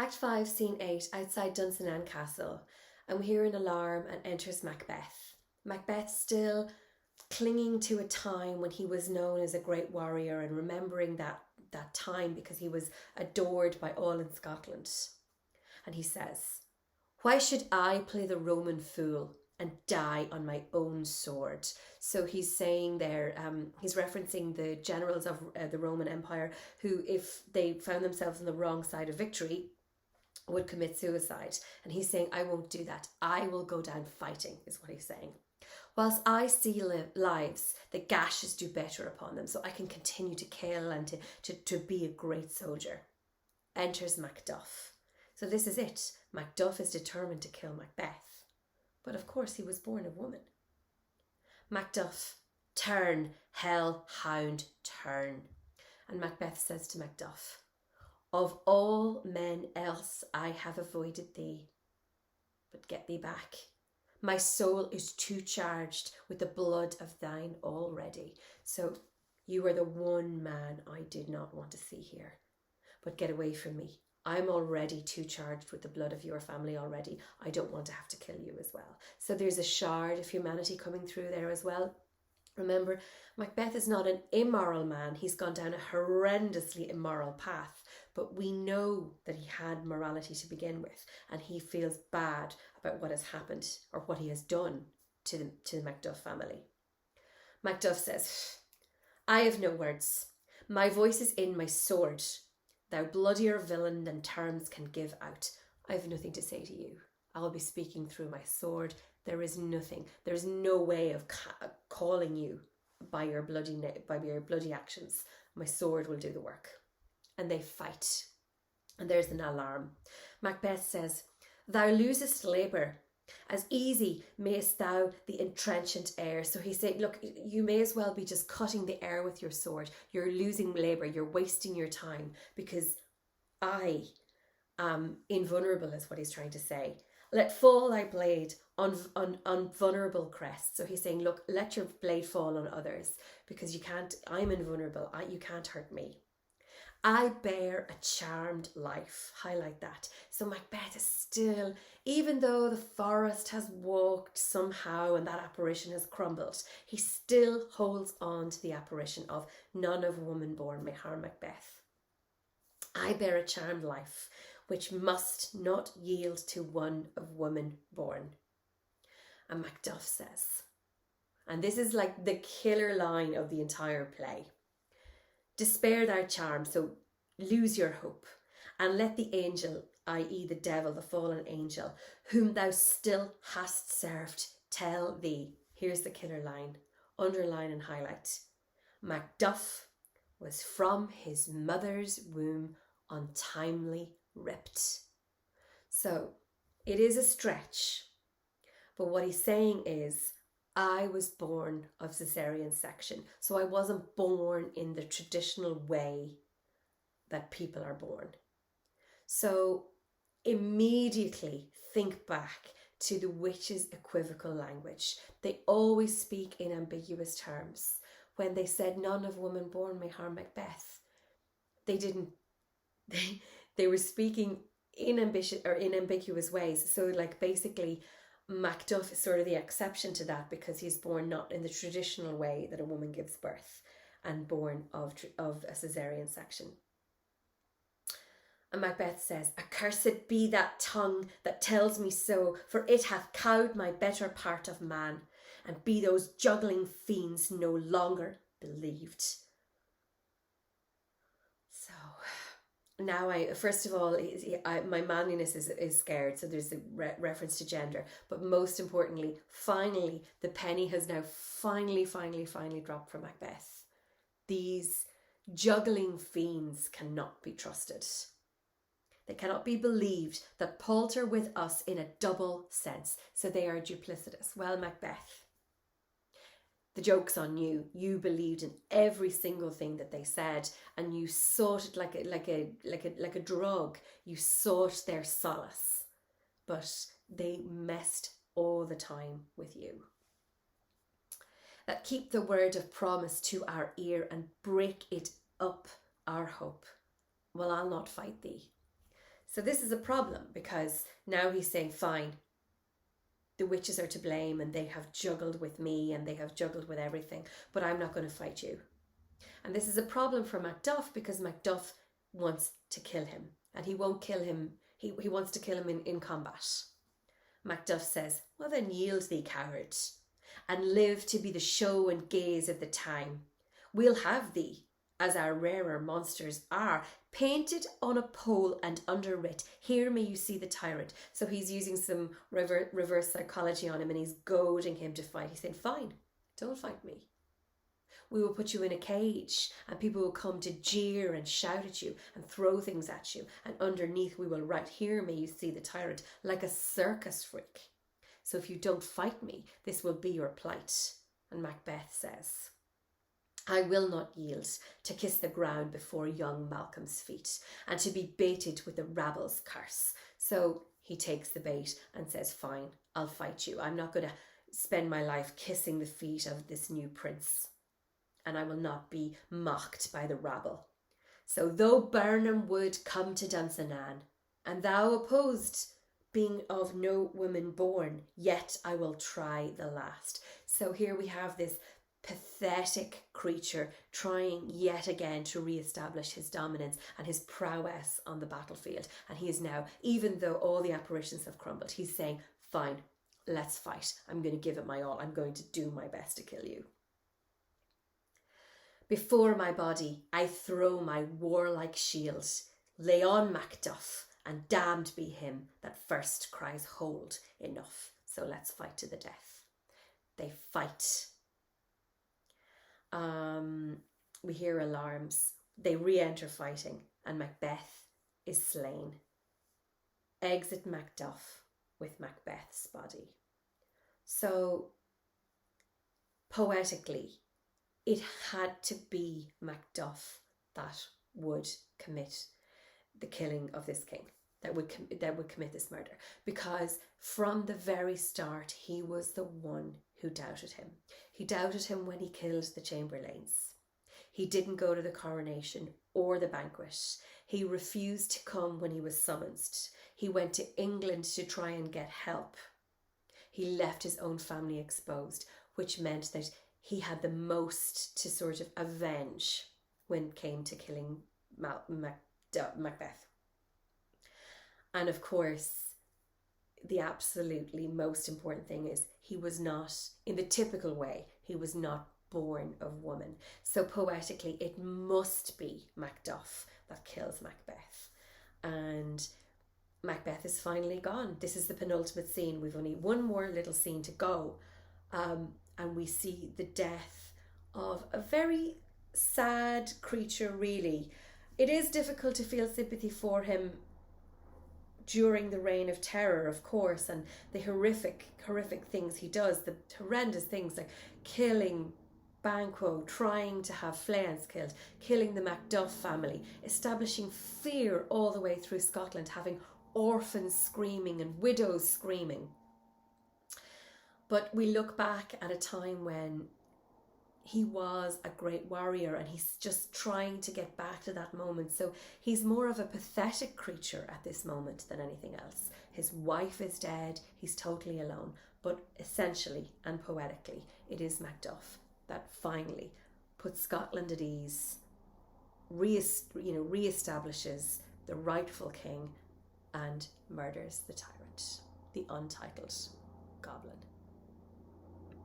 Act 5, Scene 8, outside Dunsinane Castle, and we hear an alarm and enters Macbeth. Macbeth still clinging to a time when he was known as a great warrior and remembering that time because he was adored by all in Scotland. And he says, "Why should I play the Roman fool and die on my own sword?" So he's saying there, he's referencing the generals of the Roman Empire who, if they found themselves on the wrong side of victory, would commit suicide. And he's saying, I won't do that. I will go down fighting, is what he's saying. Whilst I see lives, the gashes do better upon them, so I can continue to kill and to be a great soldier. Enters Macduff. So this is it. Macduff is determined to kill Macbeth. But of course he was born a woman. Macduff, turn, hell hound, turn. And Macbeth says to Macduff, of all men else I have avoided thee, but get thee back. My soul is too charged with the blood of thine already. So you are the one man I did not want to see here, but get away from me. I'm already too charged with the blood of your family already. I don't want to have to kill you as well. So there's a shard of humanity coming through there as well. Remember, Macbeth is not an immoral man. He's gone down a horrendously immoral path, but we know that he had morality to begin with, and he feels bad about what has happened or what he has done to the Macduff family. Macduff says, I have no words. My voice is in my sword. Thou bloodier villain than terms can give out. I have nothing to say to you. I will be speaking through my sword. There is nothing. There is no way of calling you by your bloody actions. My sword will do the work. And they fight. And there's an alarm. Macbeth says, Thou losest labour. As easy mayst thou the entrenchant air. So he's saying, look, you may as well be just cutting the air with your sword. You're losing labour. You're wasting your time because I am invulnerable, is what he's trying to say. Let fall thy blade on vulnerable crests. So he's saying, look, let your blade fall on others because you can't, I'm invulnerable. You can't hurt me. I bear a charmed life. Highlight that. So Macbeth is still, even though the forest has walked somehow and that apparition has crumbled, he still holds on to the apparition of none of woman born may harm Macbeth. I bear a charmed life, which must not yield to one of woman born. And Macduff says, and this is like the killer line of the entire play, despair thy charm, so lose your hope, and let the angel, i.e. the devil, the fallen angel, whom thou still hast served, tell thee, here's the killer line, underline and highlight, Macduff was from his mother's womb untimely ripped. So it is a stretch, but what he's saying is, I was born of cesarean section, so I wasn't born in the traditional way that people are born. So immediately think back to the witches' equivocal language. They always speak in ambiguous terms. When they said none of woman born may harm Macbeth, they were speaking in ambiguous ways. So like basically Macduff is sort of the exception to that because he's born not in the traditional way that a woman gives birth and born of a caesarean section. And Macbeth says, accursed be that tongue that tells me so, for it hath cowed my better part of man, and be those juggling fiends no longer believed. So now first of all, my manliness is scared, so there's a reference to gender, but most importantly, finally, the penny has now finally dropped for Macbeth. These juggling fiends cannot be trusted. They cannot be believed, that palter with us in a double sense, so they are duplicitous. Well, Macbeth, the joke's on you. You believed in every single thing that they said, and you sought it like a drug. You sought their solace, but they messed all the time with you. That keep the word of promise to our ear and break it up our hope. Well, I'll not fight thee. So this is a problem, because now he's saying, fine, the witches are to blame and they have juggled with me and they have juggled with everything, but I'm not going to fight you. And this is a problem for Macduff, because Macduff wants to kill him, and he won't kill him. He wants to kill him in combat. Macduff says, well then yield thee, coward, and live to be the show and gaze of the time. We'll have thee, as our rarer monsters are, painted on a pole and underwrit, here may you see the tyrant. So he's using some reverse psychology on him, and he's goading him to fight. He's saying, fine, don't fight me. We will put you in a cage, and people will come to jeer and shout at you and throw things at you. And underneath we will write, here may you see the tyrant, like a circus freak. So if you don't fight me, this will be your plight. And Macbeth says, I will not yield to kiss the ground before young Malcolm's feet, and to be baited with the rabble's curse. So he takes the bait and says, fine, I'll fight you. I'm not going to spend my life kissing the feet of this new prince, and I will not be mocked by the rabble. So though Burnham would come to Dunsinane, and thou opposed, being of no woman born, yet I will try the last. So here we have this pathetic creature trying yet again to re-establish his dominance and his prowess on the battlefield. And he is now, even though all the apparitions have crumbled, he's saying, fine, let's fight. I'm going to give it my all. I'm going to do my best to kill you. Before my body I throw my warlike shield. Lay on, Macduff, and damned be him that first cries hold, enough. So let's fight to the death. They fight. We hear alarms. They re-enter fighting, and Macbeth is slain. Exit Macduff with Macbeth's body. So poetically, it had to be Macduff that would commit the killing of this king, that would commit this murder, because from the very start he was the one who doubted him. He doubted him when he killed the chamberlains. He didn't go to the coronation or the banquet. He refused to come when he was summoned. He went to England to try and get help. He left his own family exposed, which meant that he had the most to sort of avenge when it came to killing Macbeth. And of course, the absolutely most important thing is he was not, in the typical way, he was not born of woman. So poetically, it must be Macduff that kills Macbeth. And Macbeth is finally gone. This is the penultimate scene. We've only one more little scene to go. And we see the death of a very sad creature, really. It is difficult to feel sympathy for him during the reign of terror, of course, and the horrific things he does, the horrendous things like killing Banquo, trying to have Fleance killed, killing the Macduff family, establishing fear all the way through Scotland, having orphans screaming and widows screaming. But we look back at a time when he was a great warrior, and he's just trying to get back to that moment. So he's more of a pathetic creature at this moment than anything else. His wife is dead, he's totally alone. But essentially and poetically, it is Macduff that finally puts Scotland at ease, re-establishes the rightful king, and murders the tyrant, the untitled